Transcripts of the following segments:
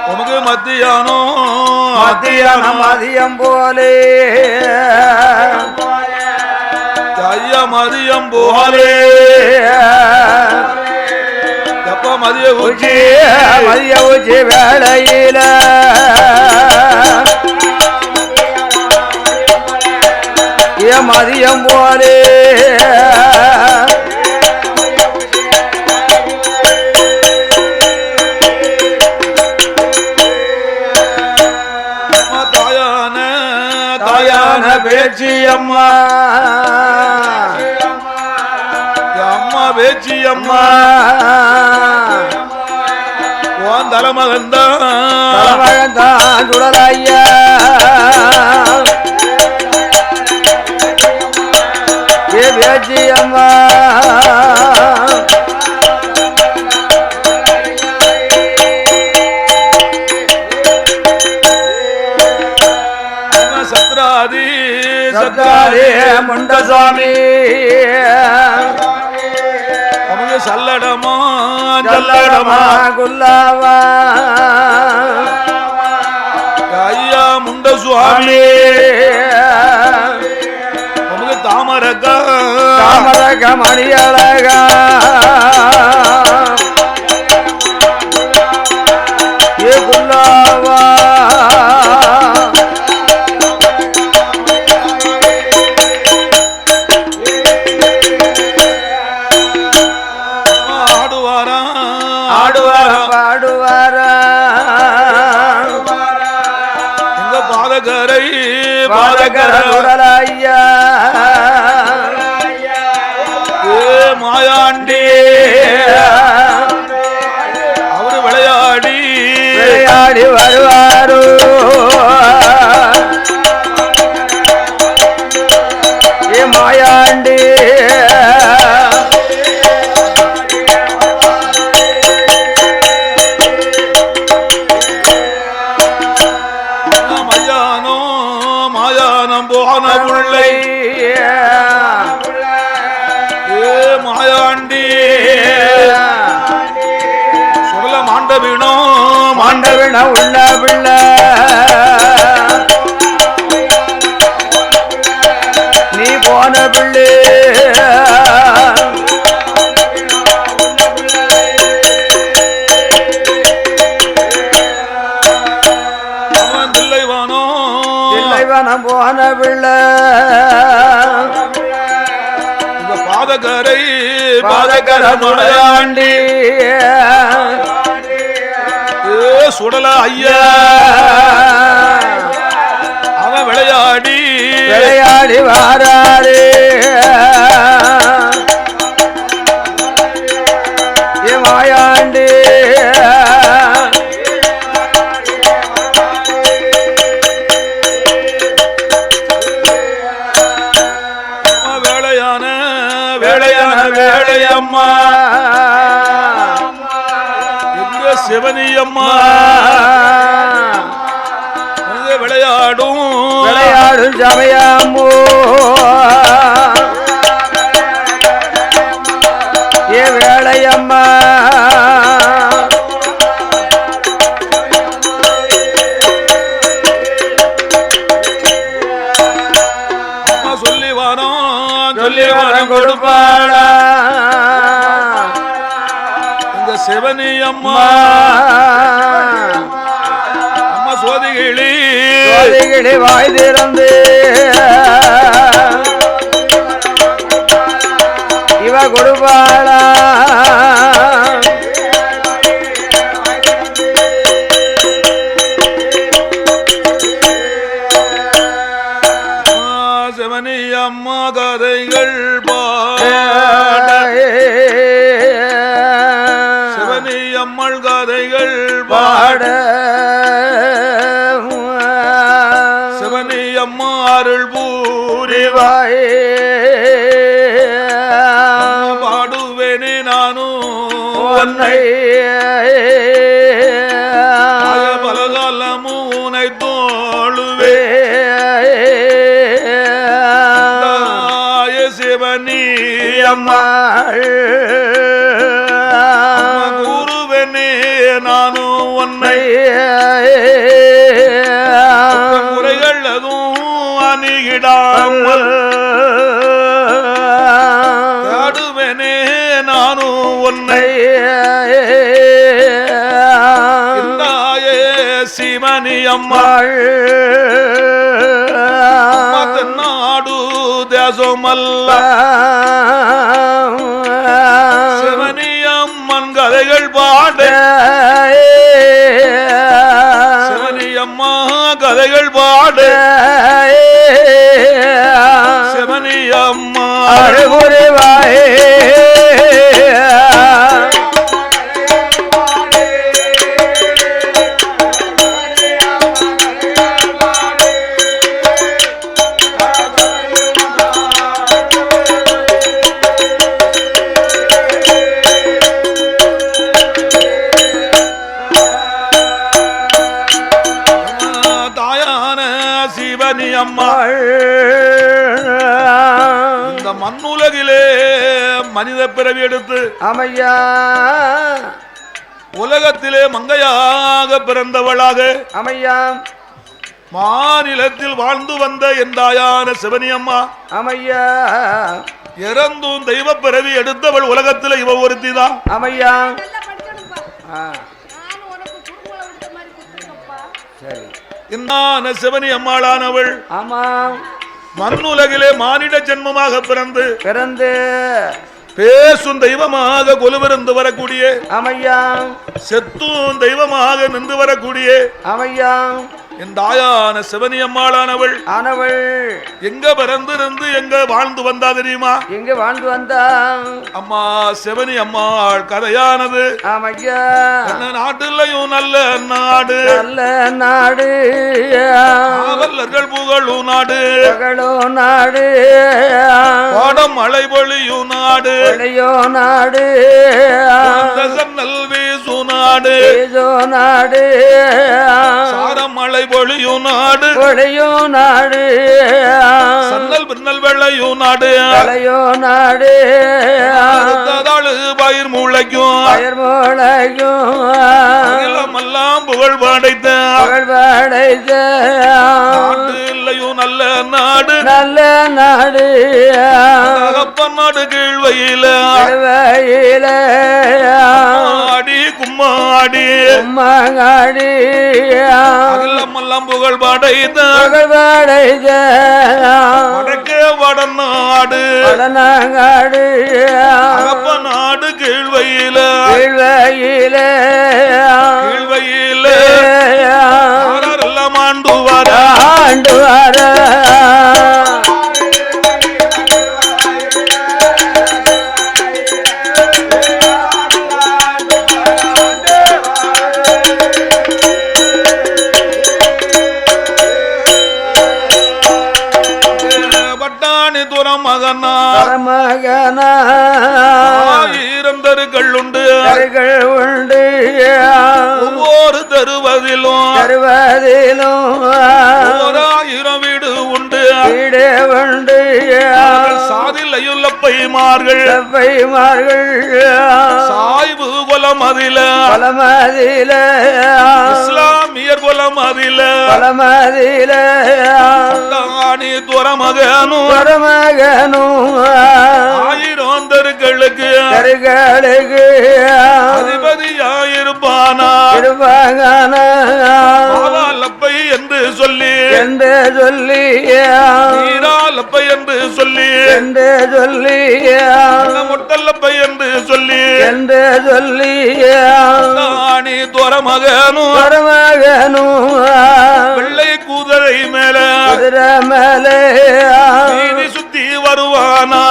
உமக்கு மத்தியானம் மதியம் போலே ஐயா மதியம் போலே எப்ப மதிய உச்சி வேளையில மதியம் போலே தாயான பேச்சி அம்மா அம்மா பேச்சி அம்மா உன் தலைமகன்தான் சுடலையா ஏ பேச்சி அம்மா முண்டசாமி சல்லடமா குல்லாவா ஐயா முண்ட சுவாமி தாமரக மணியழகா ஏ குல்லாவா பாதகரையா மாயாண்டி அவரு விளையாடி வருவாரு ஏ மாயாண்டி மாயாண்டி சொல்ல மாண்டவினோ உள்ள பிள்ளை நீ போன பிள்ளை தில்லைவனம் போன பிள்ளை பாதகரை முடையாண்டி சுடல ஐயா அவன் விளையாடி வாராரு ஏ மாயாண்டி வேளையம்மா எங்க சிவனி அம்மா விளையாடும் சமயம்மோ ஏ வேளையம்மா சொல்லிவானோ கொடுப்பாளா இந்த சிவனி அம்மா அம்மா சோதிகிளி வாய் திறந்து இவ கொடுப்பாளா அம்மா கதைகள் சிவனி அம்மல் கதைகள் பாட சிவனி அம்மா அருள் பூரிவாயே பாடுவேனே நானும் உன்னை பலகாலமும் உனை தோழுவே அம்மா கூறுவேனே நானும் உன்னை முறைகள் அதுவும் அணுகிடாமல் காடுவேனே நானும் உன்னை சிவனி அம்மா நாடு தேசமல்ல சிவனி அம்மன் கதைகள் பாட சிவனி அம்மா கதைகள் பாட சிவனி அம்மா அருகுருவாயே இந்த மண்ணுலகிலே மனித பிறவி எடுத்து அமையா உலகத்திலே மங்கையாக பிறந்தவளாக அமையா மாநிலத்தில் வாழ்ந்து வந்த என் தாயான சிவனி அம்மா அமையா இறந்தும் தெய்வ பிறவி எடுத்தவள் உலகத்தில் இவ ஒருத்திதான் அமையா சரி இன்னான சிவனி அம்மாளானவள் ஆமா மண்ணுலகிலே மானிட ஜென்மமாக பிறந்து பேசும் தெய்வமாக கொலுவிருந்து வரக்கூடிய அமையா செத்தும் தெய்வமாக நின்று வரக்கூடிய அமையா என் தாயான சிவனி அம்மாளானவள் எங்க பிறந்திருந்து எங்க வாழ்ந்து வந்தா தெரியுமா? எங்க வாழ்ந்து வந்தா அம்மா சிவனி அம்மாள் கதையானது அமையா நாட்டுலையும் நல்ல நாடு காவலர்கள் புகழும் நாடு பாடம் மழை பொழியும் நாடு நல் வீசு நாடு சாரம் மழை பொழியும் நாடு சன்னல் பின்னல் வெள்ளையும் நாடு பயிர் முளைக்கும் எல்லாம் புகழ் படைத்த இல்லையும் நல்ல நாடு தகப்பன் நாடு கீழ்வையில ஆடி கும்மாடி எல்லாம் புகழ் படைத்த வடக்கே வடநாடு தகப்பன் நாடு கீழ்வையில எல்லாம் ஆண்டு வர ஆயிரம் தருகள் உண்டு ஒவ்வொரு தருவதிலும் ஓராயிரம் வீடு உண்டு சாதிலையுள்ள பைமார்கள் சாய்வு குலம் அதில இஸ்லாமியர் குலம் அதில துறமகனும் ஆயிரம் தருகளுக்கு அதிபதியாயிருப்பானா லப்பை என்று சொல்லி நீராலப்பை என்று சொல்லி முட்டல்லப்பை என்று சொல்லி நீ துறமகனும் வெள்ளை குதிரை மேல சுத்தி வருவானா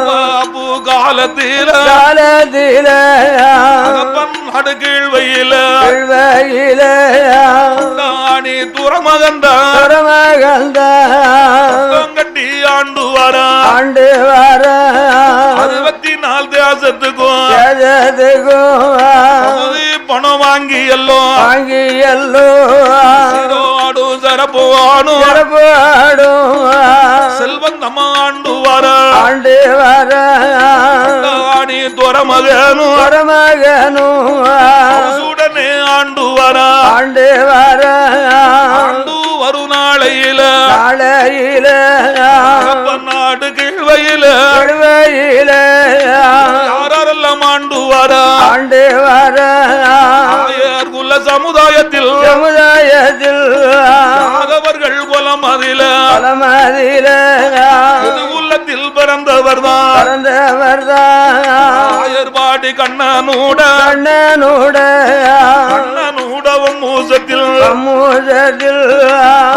பாபு காலத்தில நாடு கீழ்வையில நீ துறமகண்டி ஆண்டு வர 64 தேசத்துக்கும் பணம் வாங்கி எல்லோடு சரப்புவானு செல்வந்தம் ஆண்டு வர ஆண்டு வர ஆணி துறமகனும் சுடனே ஆண்டு வர ஆண்டு வரும் நாளையில நாடு கீழ்வையில யாரெல்லாம் ஆண்டு வர குல சமுதாயத்தில் அவர்கள் குலமதில உள்ளத்தில் பிறந்தவர்தான் ஆயர்பாடி கண்ணனூடவும் மூசத்தில்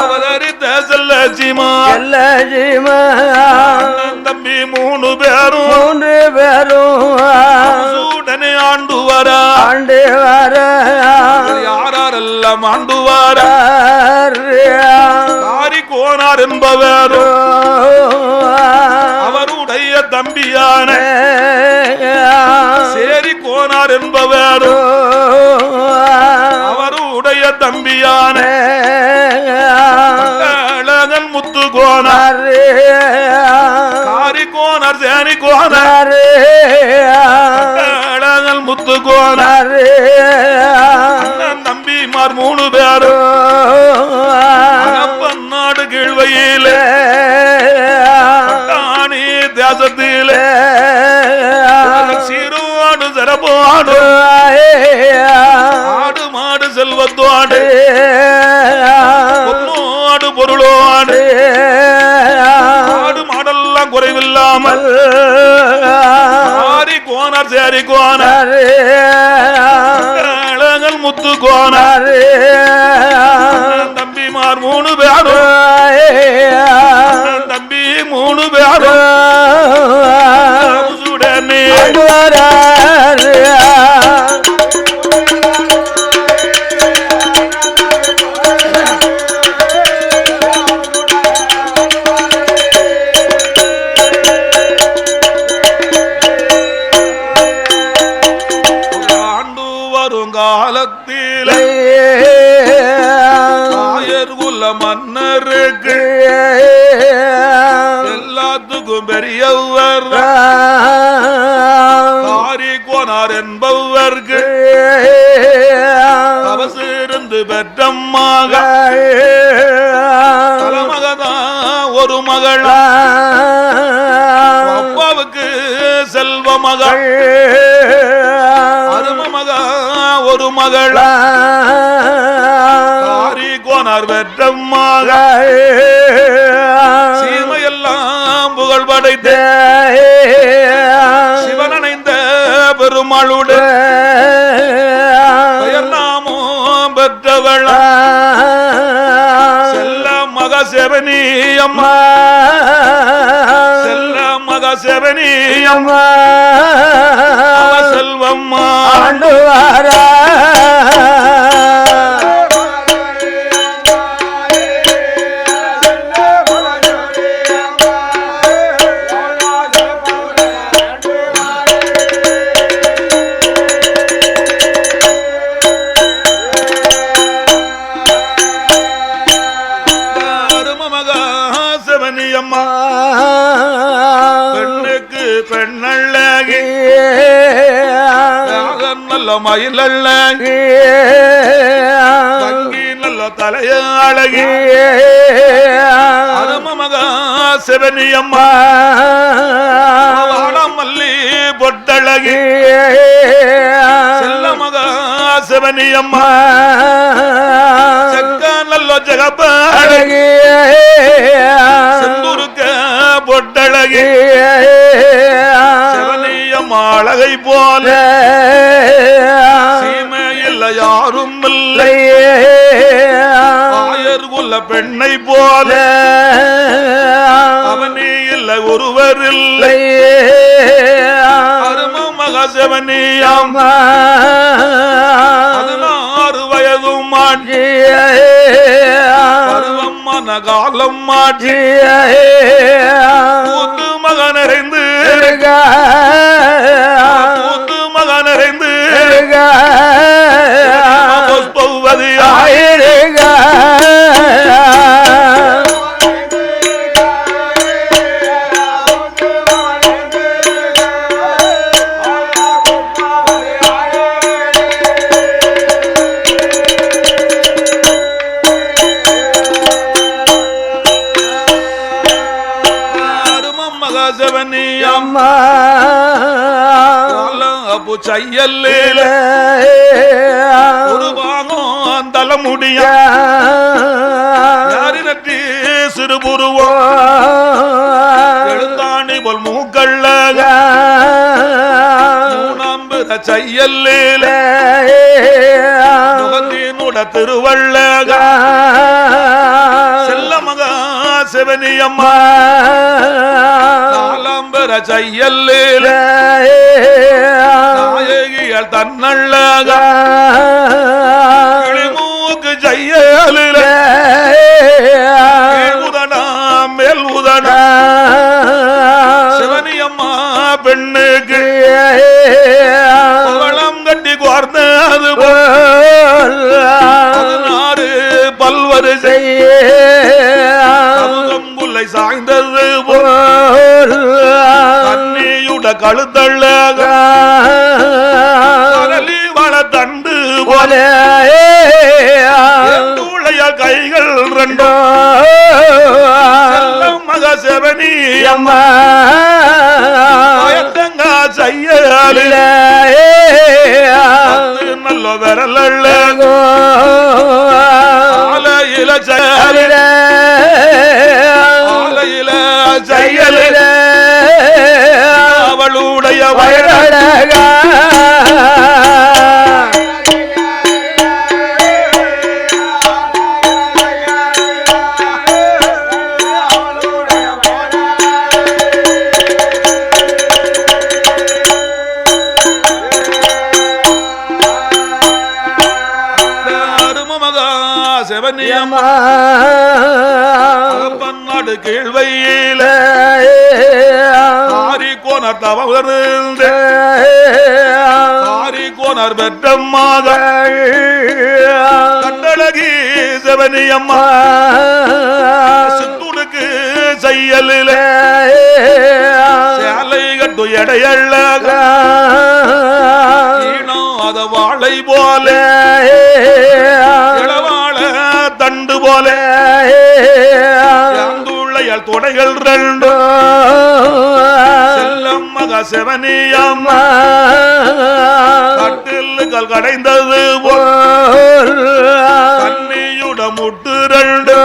அவதரித்த செல்லஜிமா தம்பி 3 பேரும் சூடனே ஆண்டு வர யாரெல்லாம் ஆண்டு வர காரிக்கோனார் என்பவர் அவருடைய தம்பியான சேரி கோனார் என்பவர் அவருடைய தம்பியான அழகன் முத்து கோனார் காரி கோனார் சேரி கோனார் அழகன் முத்து கோனார் தம்பிமார் 3 பேரும் நாடு கீழ்வையில் தேசத்தில் சீரோடு சிறப்போடு ஆடு மாடு செல்வத்தோடு பொன்னோடு பொருளோடு ஆடு மாடெல்லாம் குறைவில்லாமல் ஆரி கோனார் சேரி கோனார் அழகல் முத்து கோனார் தம்பிமார் 3 பேரும் தம்பி 3 பேரும் சுடனே ஆண்டு வருங்காலத்தில் ஆயர் குல மன்னருக்கு எல்லாத்துக்கும் பெரியவர் காரி கோனார் என்பவர்க்கு அவசிருந்து பெற்றம்மாக தலைமகதான் ஒரு மகள் அப்பாவுக்கு செல்வ மகள் அரும மகா ஒரு மகள் காரி கோனார் பெற்றம்மாக சீமையெல்லாம் புகழ் படைத்த சிவனணைந்த பெருமாளுடைய பெயர் நாமும் பெற்றவள் செல்ல மக செவனியம்மா செல்ல மக செவனியம்மா செல்வம்மா ஆண்டு வாரா பெண்ணுக்கு பெண்ணழகி நல்ல மயிலழகி தங்கி நல்ல தலையழகி அரும மகா சிவனியம்மா வாடமல்லி பொட்டழகி செல்ல மகா சிவனியம்மா செக்க நல்ல ஜகப்பழகி செந்தூருக்க பொட்டழகி சிவனியம்மா அழகை போல சீமையில் யாரும் இல்லை ஆயர் குல பெண்ணை போல அவனே இல்லை ஒருவர் இல்லை அரும மகா சிவனியம்மா 16 வயதும் மாற்றி பருவமான காலம் மாற்றி கூத்து மகனறைந்து கூத்து மகனறைந்து புஷ்பவதி ஆயிருக அம்மா அப்பு செய்யல்ல ஒரு பாகம் தலைமுடிய யாரினற்றி சிறுபுருவோ எழுத்தாணி போல் மூக்கள்ள மூணாம்புற செய்யல்ல முகத்தினுட திருவள்ளக செல்ல மகா சிவனியம்மா நாலாம்புற செய்யல்ல நாயகிகள் தன்னள்ளக கிளிமூக்கு செய்யலில உதனா மேல் உதனா சிவனியம்மா பெண்ணுக்கு பவளம் கட்டி கோர்ந்தது பதினாறு பல்வரு செய்யுலை சாய்ந்தது போல் அன்னியுட கழுத்தள்ளக வள தண்டு போல கைகள் ரெண்டோ மக செவனி அம்மா செய்யல நல்ல விரல் ஆலையில செய்யல செய்யல அவளுடைய வயலழக பன்னாடு கீழ்வையில ஆரிக்கோனர் தவழ்ந்து ஆரிக்கோனர் பெற்றம்மாக கண்டழகி சிவனியம்மா சித்துனுக்கு செய்யலில சேலை கட்டு எடையழக அத வாழை போல தண்டு போல துள்ளையால் துடைகள் ரெண்டு செல்லம் மக செவனியம்மா கட்டில்கள் கடைந்தது போல் கண்ணியுட முட்டு ரெண்டு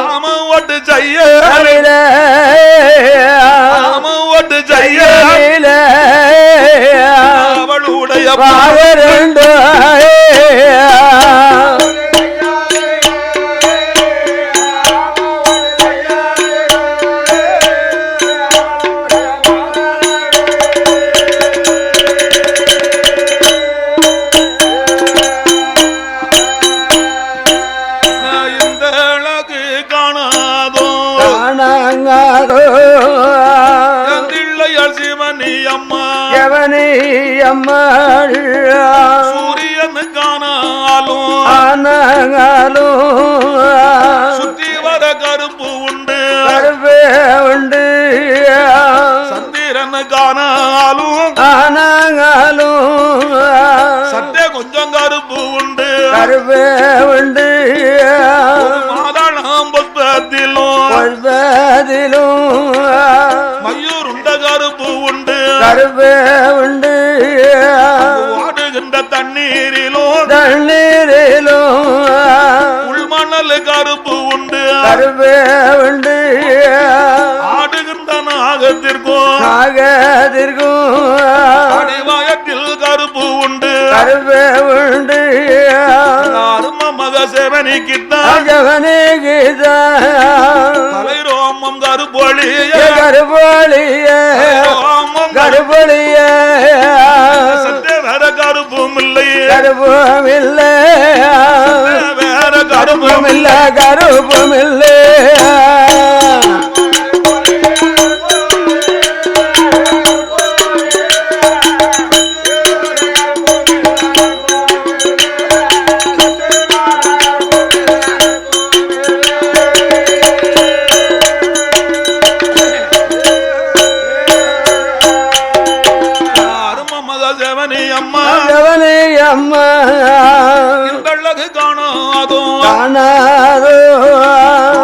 ஆம ஓட்டு செய்ய ஆம ஓட்டு செய்ய அவளுடைய பாவரண்டு சூரியன் காணாலும் சுற்றி வர கருப்பு உண்டு கருப்பே உண்டு சந்திரன் காணாலும் சட்டை கொஞ்சம் கருப்பு உண்டு கருப்பே உண்டு மாதாளம் புஷ்பத்திலும் மயூர் உண்ட கருப்பு உண்டு கருப்பே உண்டு வாடுகின்ற தண்ணீரிலும் உள்மணல் கருப்பு உண்டு கருப்பே உண்டு ஆடுகின்ற நாகத்திற்கும் அடிவாயத்தில் கருப்பு உண்டு கருப்பே உண்டு மக செவனிக்குத்தான் தலை ரோமம் கருப்பொழிய கருப்பொழிய சத்தே வேற கருப்பும் இல்லை கருப்பும் இல்லை வேற கருப்பும் இல்லை கருப்பும் இல்லை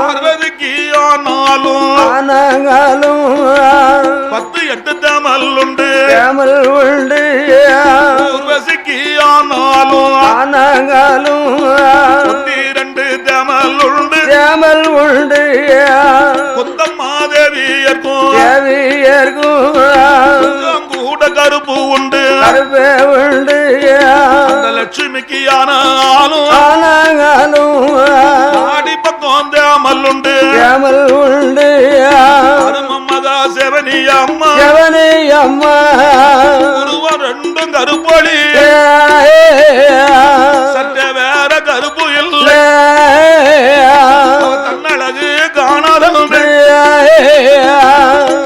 பார்வதிக்கு ஆனாலும் 10 8 தேமல் உண்டு ஊர்வசிக்கு ஆனாலும் 2 தேமல் உண்டு குந்தம்மாதேவியர்க்கும் கூட கருப்பு உண்டு அந்த லட்சுமிக்கு ஆனாலும் ஆடி பக்கம் தேமல் உண்டு மகா செவனி அம்மா உருவம் 2 கருப்பொழி சற்ற வேற கருப்பு இல்லை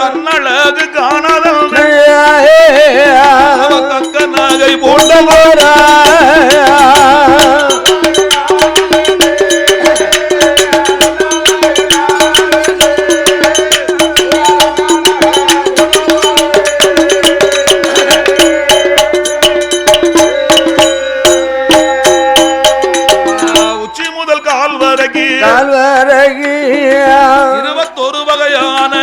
தன்னழகு காணாதே தக்க நகை போட்ட உச்சி முதல் கால் வரைக்கு 21 வகையான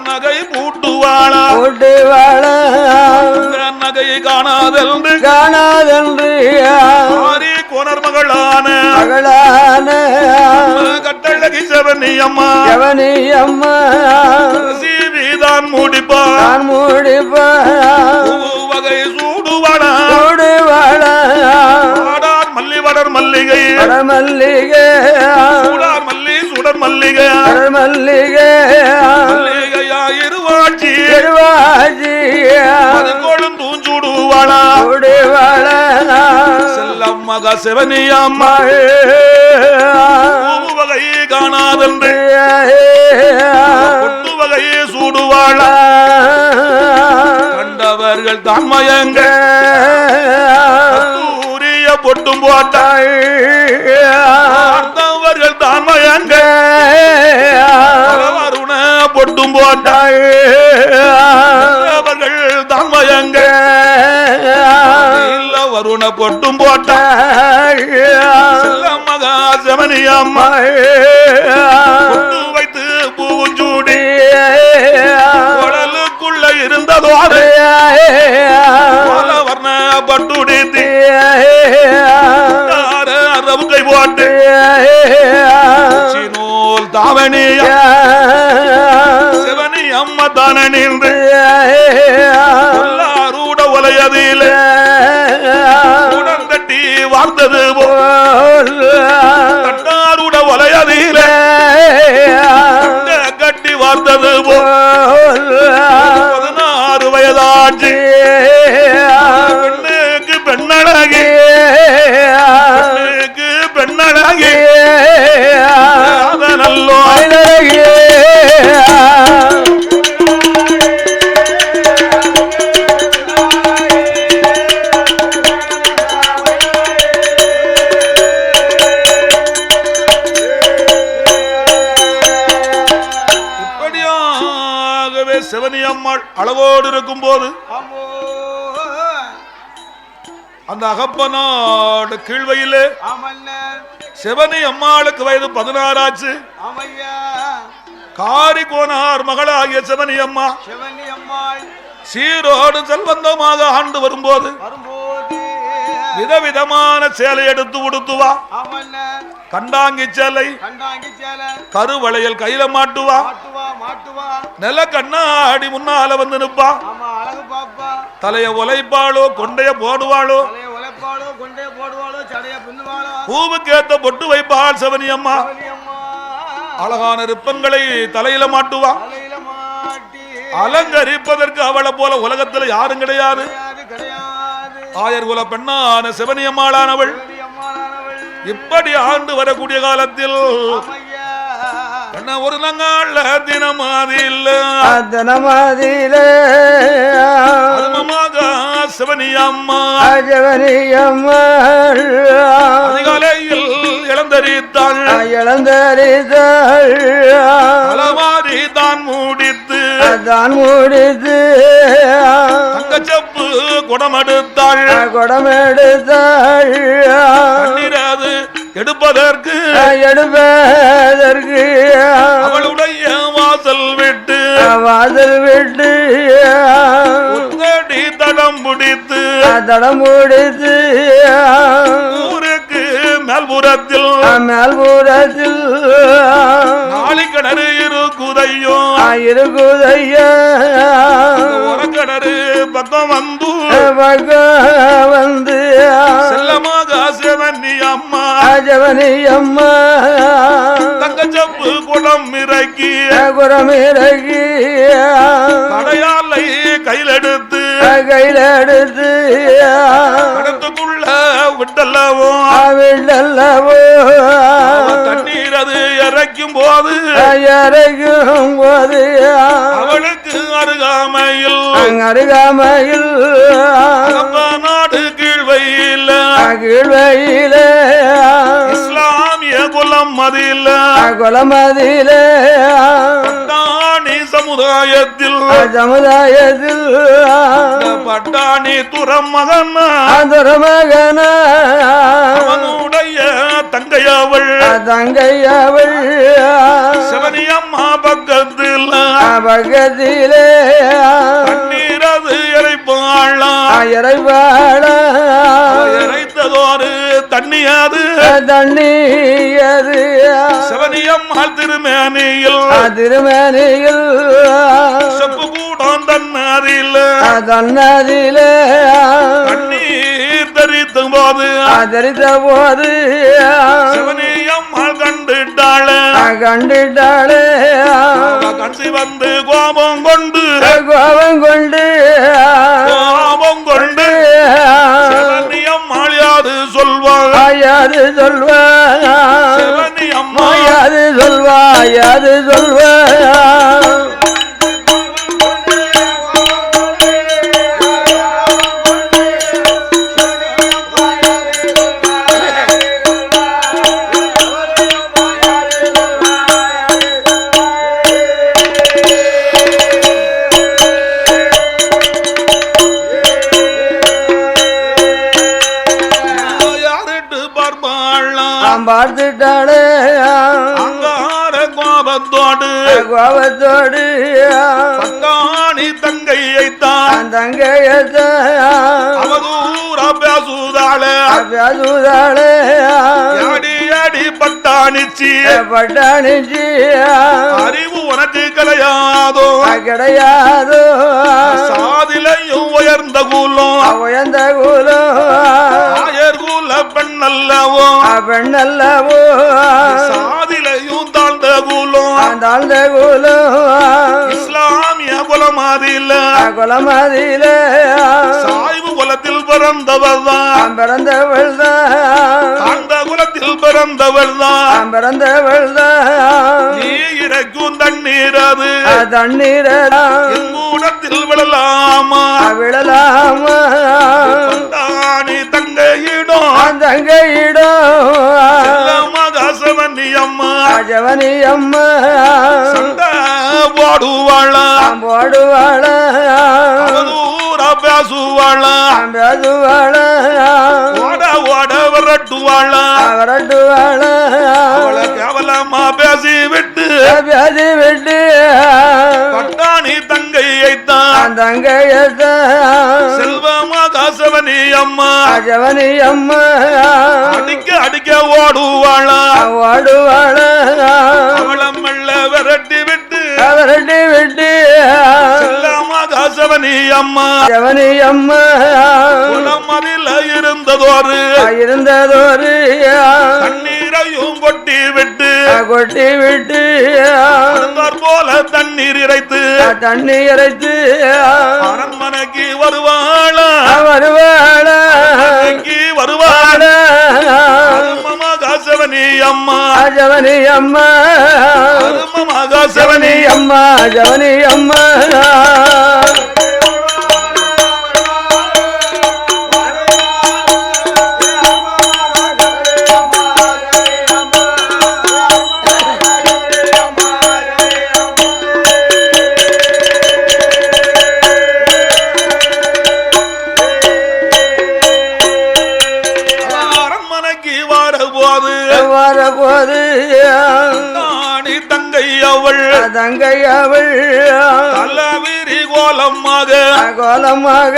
நகை பூட்டுவாளா நகை காணாதென்று கோனர் மகளான கட்டழகி செவனி அம்மா சீவிதான் முடிப்பான் வகை சூடுவாளா மல்லிவடர் மல்லிகை சுடர் மல்லிகை மல்லிகையாயிருவாட்சி கொழுந்தூஞ்சுடுவாளா செல்லம் மகா செவனி அம்மா வகை காணாதென்று பொட்டு வகையை சூடுவாளா கண்டவர்கள் தான் மயங்க பொட்டும் போட்டாள் பார்த்தவர்கள் தான் மயங்க வருண பொட்டும் போட்டாள் அவர்கள் தான் மயங்க இல்ல வருண பொட்டும் போட்டாள் மகா செவனி அம்மா பொட்டு வைத்து பூஞ்சூடி உடலுக்குள்ள இருந்ததோடு வர்ண பட்டுடித்து அரவுகை போட்டு நூல் தாவணிய சிவனி அம்மா தானே நின்று எல்லாரூட உலையதில் உடந்தட்டி வார்த்தது போல் தட்டாரூட உலையதில் கட்டி வார்த்தது போல் 16 வயதாட்சி பெண்ணுக்கு பெண்ணழகி நல்லோ இப்படியாகவே செவனி அம்மாள் அளவோடு இருக்கும் போது அந்த அகப்பனாடு கீழ்வையிலே செவனி அம்மாளுக்கு வயது 16 ஆச்சு. காரி கோனார் மகளாகிய செவனி அம்மா சீரோடு செல்வந்தமாக ஆண்டு வரும்போது விதவிதமான சேலை எடுத்து உடுத்துவா. கண்டாங்கி சேலை கருவளையல் கையில மாட்டுவா. நில கண்ணாடி முன்னால வந்து நிப்பா. தலைய உலைப்பாளோ கொண்டைய போடுவாளோ பூவுக்கேத்த பொட்டு வைப்பாள் செவனி அம்மா. அழகான ரிப்பன்களை தலையில மாட்டுவா. அலங்கரிப்பதற்கு அவளை போல உலகத்துல யாரும் கிடையாது. ஆயர் குல பெண்ணான செவனி அம்மாளானவள் இப்படி ஆண்டு வரக்கூடிய காலத்தில் ஒரு நாள் தினமாதில் செவனி அம்மா அதிகாலையில் இளந்தரித்தாள். அலமாரி தான் மூடித்து தங்கச்சப்பு குடமெடுத்தாள். கண்ணீராது எடுப்பதற்கு அவளுடைய வாசல் விட்டு ஒத்தடி தடம் பிடித்து ஊருக்கு மேல்புறத்தில் நாளை கிணறு இருக்குதையோ கிணறு பக்கம் வந்து செல்லமாக செவனி அம்மா தங்கச்சப்பு குடம் இறக்கி கடையாலை கையிலெடுத்து கடத்துக்குள்ள விட்டல்லவோ தண்ணீர் அது இறக்கும் போது அவளுக்கு அருகாமையில் நாடு கீழ்வையில் இஸ்லாமிய குலம் மதியில பட்டாணி சமுதாயத்தில் பட்டாணி துறமகன் அவனுடைய தங்கையவள் சிவனியம்மா பக்கத்தில் தண்ணீரது இறைத்ததோரு தண்ணியாது சிவனியம்மாள் திருமேனியில் செப்பு கூடம் தன்னாரில் தண்ணீர் தரித்த போது சிவனியம்மாள் கண்டிட்டாளே கண்சி வந்து கோபம் கொண்டு சிவனியம்மாள் யாது சொல்வாள் சிவனியம்மாள் யாது சொல்வாள் பார்த்துட்டாளே அங்கார கோபத்தோடு பட்டாணி தங்கையைத்தான் அவதூரா பேசுதாளே அடி பட்டாணிச்சி அறிவு உனக்கு கிடையாதோ சாதிலையும் உயர்ந்த கூலம் ஆயர் கூல பெண்ணல்லவோ சாதிலையும் தாழ்ந்த கூலம் இஸ்லாமிய குலமாதில சாய்வு குலத்தில் பிறந்தவள் தான் அந்த குலத்தில் பிறந்தவள் தான் நீ இறக்கும் தண்ணீர் அது கூடத்தில் விழலாமா பட்டாணி தங்கையிடம் செவனி அம்மா சண்டை போடுவாளா பேசுவாளா ஓட விரட்டுவாளா கேவலமா பேசி விட்டு பட்டாணி தங்கையைத்தான் செல்வமாக சிவனி அம்மா அடிக்க ஓடுவாளா அவளம் மெல்ல விரட்டி விட்டு செல்லமாக சிவனி அம்மா குலம் அதில் இருந்ததோரு தண்ணீரையும் கொட்டி விட்டு போல தண்ணீர் இறைத்து அரண்மனைக்கு வருவாளா சிவனி அம்மா சிவனி அம்மா தங்கை அவள் தலவிரி கோலமாக கோலமாக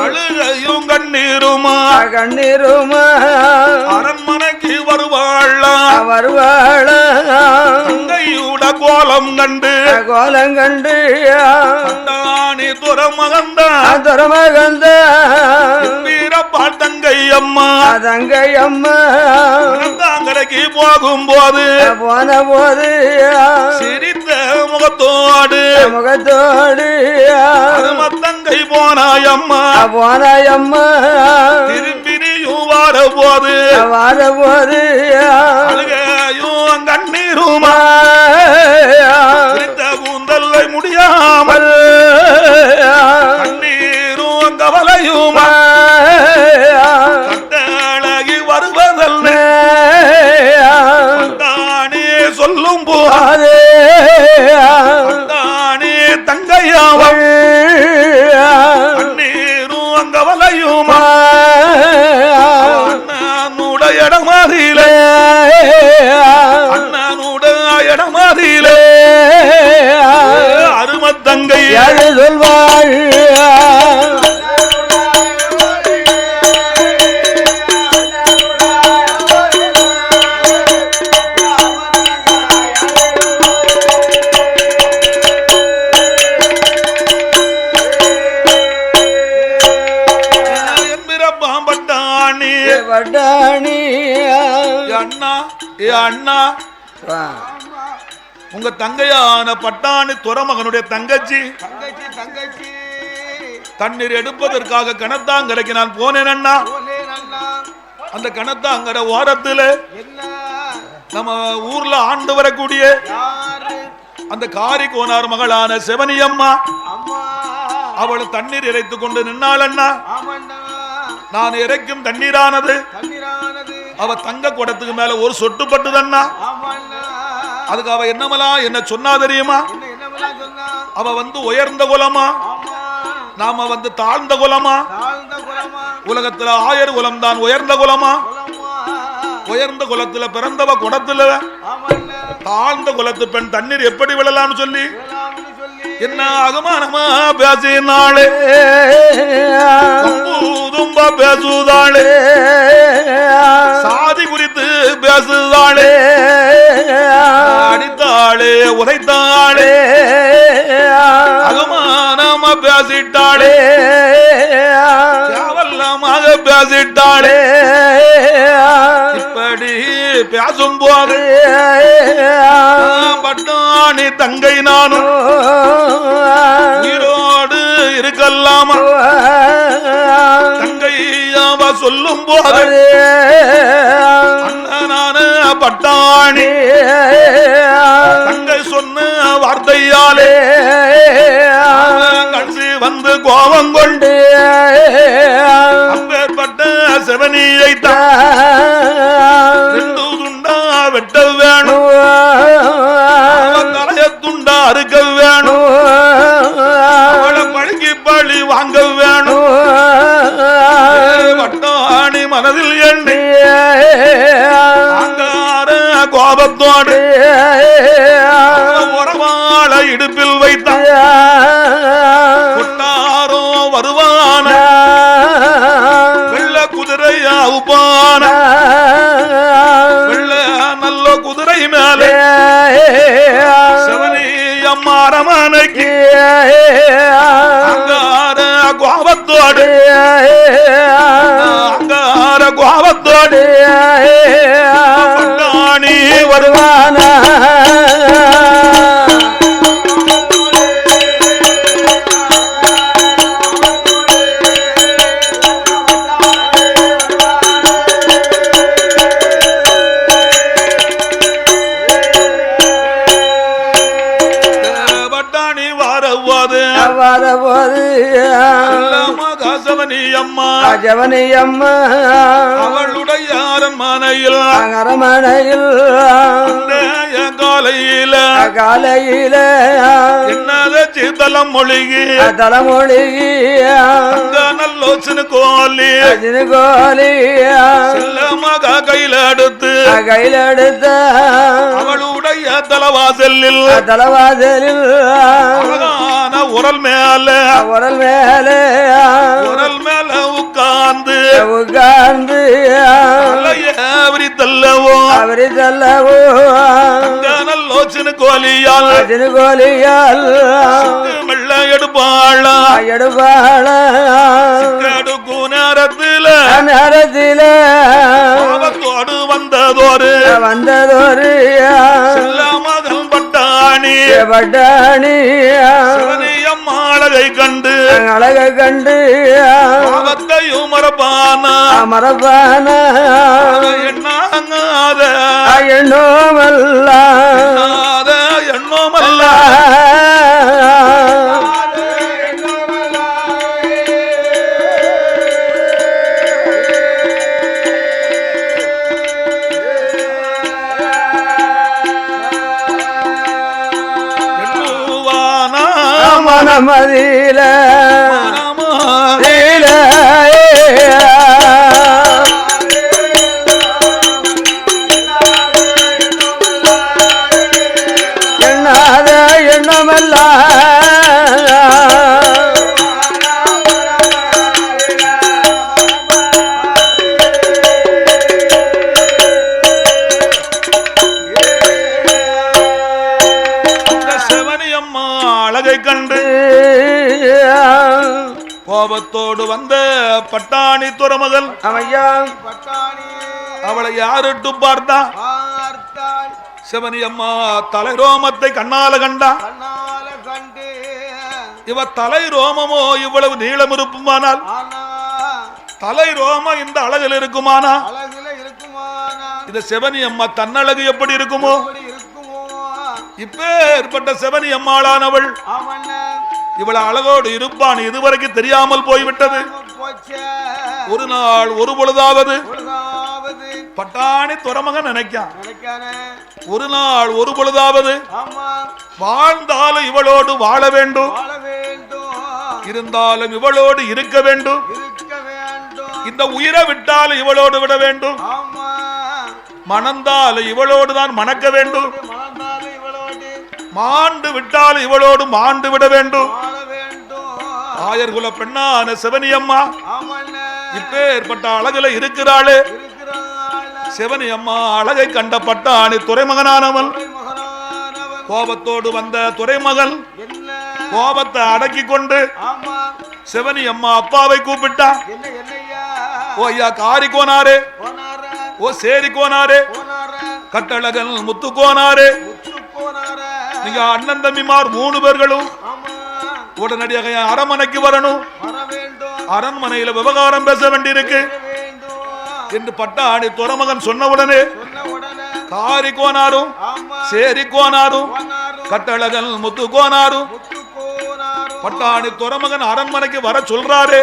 அழுகையும் கண்ணீருமா கண்ணீருமா அரண்மனைக்கு வருவாள் வருவாள் தங்கையுட கோலம் கண்டு பட்டாணி துறமகந்த வீரப்பாள் தங்கை அம்மா தாங்கரைக்கு போகும்போது சிரித்த முகத்தோடு தங்கை போனாயம்மா திரும்பினியும் வாரபோது அழுகையும் கண்ணீருமா கூந்தல்லை முடியாமல் கண்ணீரும் கவலையுமா கட்டழகி வருவதல்ல தானே சொல்லும் போதே தானே தங்கையாவள் கண்ணீரும் கவலையுமா அண்ணனுடைய இடமாதிலே இடமாதிலே அருமத்தங்கை சொல்வாள் பட்டாணி அண்ணா அண்ணா உங்க தங்கையான பட்டாணி துறமகனுடைய தங்கச்சி தண்ணீர் எடுப்பதற்காக கணத்தாங்கரைக்கு நான் போனேன் அண்ணா. அந்த கணத்தாங்கரை ஓரத்துல நம்ம ஊர்ல ஆண்டு வரக்கூடிய அந்த காரி கோனார் மகளான செவனி அம்மா அவள் தண்ணீர் இறைத்துக் கொண்டு நின்னாள் அண்ணா. நான் இறைக்கும் தண்ணீரானது அவ தங்க குடத்துக்கு மேல ஒரு சொட்டு பட்டுதண்ணா. அதுக்கு அவ என்னமெல்லாம் என்ன சொன்னா தெரியுமா? அவ வந்து உயர்ந்த குலமா, நாம வந்து தாழ்ந்த குலமா? உலகத்துல 1000 குலம் தான் உயர்ந்த குலமா? உயர்ந்த குலத்துல பிறந்தவ குடத்துல தாழ்ந்த குலத்து பெண் தண்ணீர் எப்படி விழலாம்னு சொல்லி என்ன அகமானமா பேசினாளே, தும்பா பேசுதாளே, சாதி குறித்து பேசுதாளே, அடித்தாளே உதைத்தாளே, அகமானமா பேசிட்டாளே, கேவலமாக பேசிட்டாளே. இப்படி பேசும் போது பட்டாணி தங்கை நானும் உயிரோடு இருக்கல்லாமா? தங்கையாவ சொல்லும் போது அண்ணனான பட்டாணி தங்கை சொன்ன வார்த்தையாலே கட்சி வந்து கோபம் கொண்டு அப்பேற்பட்ட செவனியை ரெண்டு துண்டா வெட்ட வேணும், தலைய துண்டா அறுக்க வேணும், அவளை பழகி பழி வாங்க வேணும். பட்டாணி மனதில் எண்ணி அங்கார கோபத்தோடு உறவாள இடுப்பில் வைத்தான். கொட்டாரோ வருவான வெள்ள குதிரையா உப்பான வெள்ள நல்ல குதிரை மேலே செவனி அம்மாரமனைக்கு அங்கார கோபத்தோடு அங்கார கோபத்தோடு பட்டாணி வருவான. ஜவனியம்மா அவளுடைய அரண்மனையில் காலையில காலையில என்னதாச்சு தலைமொழிகி நல்லோச்சனு கோலி செல்லமாக கையில எடுத்து அவளுடைய தலவாசலில் தலவாசலில் அழகான உரல் மேல உரல் மேல உட்கார்ந்து அவரி தல்லவோ நல்லோச்சினு கோலியால் மெல்ல எடுப்பாளா எடுக்கும் நேரத்தில பாவத்தோடு வந்ததோரு மகன் பட்டாணி சிவனியம் அழகை கண்டு பாவத்தையும் மரபானா எண்ணாத எண்ணோமல்ல மனமதில எண்ணாத எண்ணமல்ல அழகை கண்டு கோபத்தோடு வந்த பட்டாணி துறமகள் அவளை யாருட்டு பார்த்தா சிவனி அம்மா தலை ரோமத்தை கண்ணால கண்டா இவ தலை ரோமமோ இவ்வளவு நீளம் இருக்குமானால் தலை ரோமம் இந்த அழகில் இருக்குமானா இந்த சிவனி அம்மா தன்னழகு எப்படி இருக்குமோ இப்பேற்பட்ட சிவனி அம்மாளானவள் இவள் அழகோடு இருப்பான் இதுவரைக்கும் தெரியாமல் போய்விட்டது. ஒரு நாள் ஒரு பொழுதாவது பட்டாணி துறமகன் நினைக்கான். ஒரு நாள் ஒரு பொழுதாவது வாழ்ந்தாலும் இவளோடு வாழ வேண்டும், இருந்தாலும் இவளோடு இருக்க வேண்டும், இந்த உயிரை விட்டாலும் இவளோடு விட வேண்டும், மணந்தாலும் இவளோடு தான் மணக்க வேண்டும், மாண்டு விட்டாலும் இவளோடு மாண்டு விட வேண்டும். ஆயர்குல பெண்ணான சிவனி அம்மா இப்பேற்பட்ட அழகுல இருக்கிறாளே. சிவனி அம்மா அழகை கண்ட பட்டாணி துறைமகனானவன் கோபத்தோடு வந்த துறைமகன் கோபத்தை அடக்கி கொண்டு சிவனி அம்மா அப்பாவை கூப்பிட்டா. ஓ ஐயா காரி கோனாரே, ஓ சேரி கோனாரே, கட்டழகன் முத்து கோனாரே, நீங்க அண்ணன் தம்பிமார் 3 பேர்களும் உடனடியாக அரண்மனைக்கு வரணும், அரண்மனையில விவகாரம் பேச வேண்டியிருக்கு என்று பட்டாணி துறமகன் சொன்னவுடனே காரி கோனாரும் சேரி கோனாரும் கட்டழகன் முத்து கோனாரும் பட்டாணி துறமகன் அரண்மனைக்கு வர சொல்றாரு.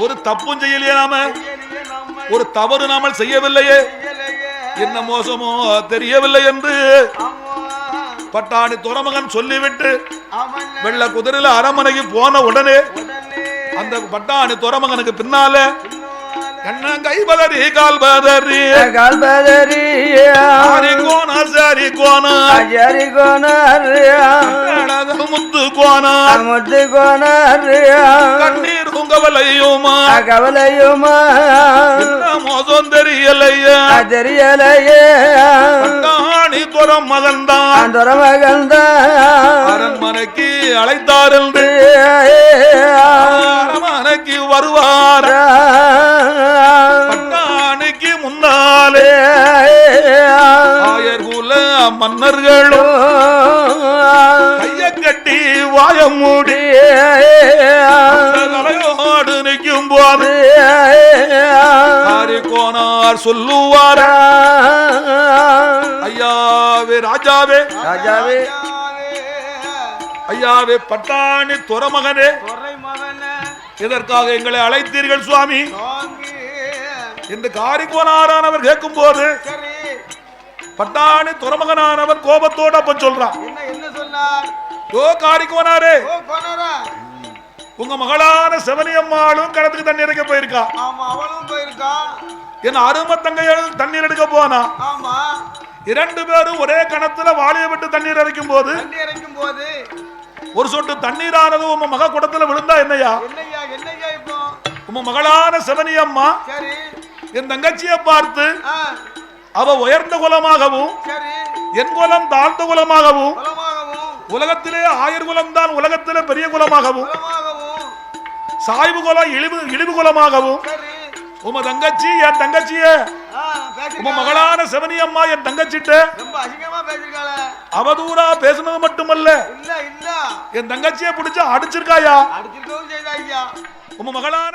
ஒரு தப்பும் செய்யலையே, நாம ஒரு தவறு நாம செய்யவில்லையே, என்ன மோசமோ தெரியவில்லை என்று பட்டாணி துறமகன் சொல்லிவிட்டு வெள்ள குதிரையில அரண்மனைக்கு போன உடனே அந்த பட்டாணி துறமகனுக்கு பின்னால என்ன கைபதறி கால்பதறி கால்பதறி ஆரி கோனா சாரி கோனா அஜரி கோனார் முத்து கோனா முத்து கோனார் கண்ணீர் கவலையுமா கவலையுமா மோசம் தெரியலையா தெரியலையே. பட்டாணி துறமகன் தான் அரண்மனைக்கு அழைத்தார் என்று அரண்மனைக்கு வருவார். பட்டாணிக்கு முன்னாலே ஆயர்குல மன்னர்களும் கைய கட்டி வாய மூடி தலையோடு நிற்கும் போது கோனார் சொல்லுவார், ஐயாவே ராஜாவே ராஜாவே ஐயாவே பட்டாணி துறமகனே, இதற்காக எங்களை அழைத்தீர்கள் சுவாமி என்று காரிகோனாரானவர் கேட்கும் போது பட்டாணி துறமகனானவன் கோபத்தோட அப்ப சொல்றான். ஓ காரிகோனாரே, உங்க மகளான சிவனி அம்மாளும் கடத்துக்கு தண்ணீர் எடுக்க போயிருக்கா. என்ன அருமை தங்கையாலும் தண்ணீர் எடுக்க போனா 2 பேரும் ஒரே கணத்துல வாளியை விட்டு தண்ணீர் இறைக்கும் போது தண்ணி இறைக்கும் போது ஒரு சொட்டு தண்ணீரானது உம்ம மக குடத்துல விழுந்தா என்னையா? என்னையா இப்போ உம்ம மகளான சிவனி அம்மா சரி என் தங்கச்சியை பார்த்து ஆ, அவ உயர்ந்த குலமாகவும் சரி என் குலம் தாழ்ந்த குலமாகவும் குலமாகவும் உலகத்திலே 1000 குலம் தான் உலகத்திலே பெரிய குலமாகவும் குலமாகவும் சாய்வு குலம் இழிவு குலமாகவும் சரி உம்ம தங்கச்சி என் தங்கச்சிய ஆ, உம்ம பேசிருக்காளே. மகளான சிவனி அம்மா என் தங்கச்சிட்ட ரொம்ப அசிங்கமா பேசிருக்காளே. அவதூறா பேசுனது மட்டுமல்ல இல்ல என் தங்கச்சியை பிடிச்சு அடிச்சிருக்காயா? அடிச்சிருக்கவும் செய்தா ஐயா. உம்ம மகளான